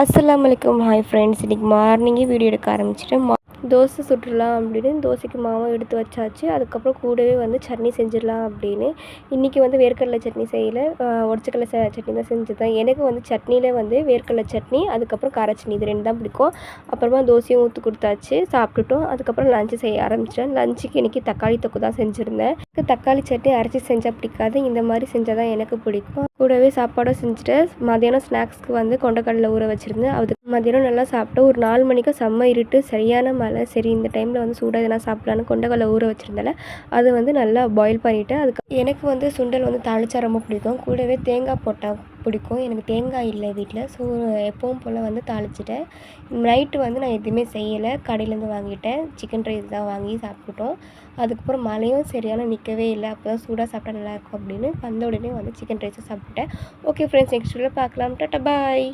அஸ்ஸலாமு அலைக்கும். Hi friends, இன்றைக்கி மார்னிங்கே வீடியோ எடுக்க ஆரம்பிச்சிட்டேன். தோசை சுட்டுடலாம் அப்படின்னு தோசைக்கு மாவும் எடுத்து வச்சாச்சு. அதுக்கப்புறம் கூடவே வந்து சட்னி செஞ்சிடலாம் அப்படின்னு. இன்றைக்கி வந்து வேர்க்கடலை சட்னி செய்யலை, உடச்சக்கடலை சட்னி தான் செஞ்சுதான். எனக்கு வந்து சட்னியில் வந்து வேர்க்கடலை சட்னி, அதுக்கப்புறம் கார சட்னி, இது 2 தான் பிடிக்கும். அப்புறமா தோசையும் ஊற்றி கொடுத்தாச்சு, சாப்பிட்டுட்டோம். அதுக்கப்புறம் லஞ்சு செய்ய ஆரம்பிச்சிட்டேன். லஞ்சுக்கு இன்றைக்கி தக்காளி தொக்கு தான் செஞ்சுருந்தேன். தக்காளி சட்னி அரைச்சி செஞ்சால் பிடிக்காது, இந்த மாதிரி செஞ்சால் தான் எனக்கு பிடிக்கும். கூடவே சாப்பாடும் செஞ்சுட்டு மதியானம் ஸ்நாக்ஸ்க்கு வந்து கொண்டக்கடலை ஊற வச்சுருந்தேன். அதுக்கு மதியானம் நல்லா சாப்பிட்டோம். ஒரு 4 மணிக்கு செம்ம இருட்டு, சரியான மழை. சரி, இந்த டைமில் வந்து சூடாக எதனா சாப்பிட்லான்னு கொண்டக்கடலை ஊற வச்சுருந்தால அது வந்து நல்லா பாயில் பண்ணிவிட்டேன். அதுக்கு எனக்கு வந்து சுண்டல் வந்து தாளிச்சா ரொம்ப பிடிக்கும். கூடவே தேங்காய் போட்டால் பிடிக்கும். எனக்கு தேங்காய் இல்லை வீட்டில், ஸோ எப்பவும் போல் வந்து தாளிச்சிட்டேன். நைட்டு வந்து நான் எதுவுமே செய்யலை, கடையிலேருந்து வாங்கிட்டேன். சிக்கன் ரைஸ் தான் வாங்கி சாப்பிட்டுட்டோம். அதுக்கப்புறம் மழையும் சரியான நிற்கவே இல்லை. அப்போ தான் சூடாக சாப்பிட்டா நல்லாயிருக்கும் அப்படின்னு வந்த உடனே வந்து சிக்கன் ரைஸை சாப்பிட்டேன். ஓகே ஃப்ரெண்ட்ஸ், நெக்ஸ்ட் வீடியோவில் பார்க்கலாம். டாட்டா பாய்.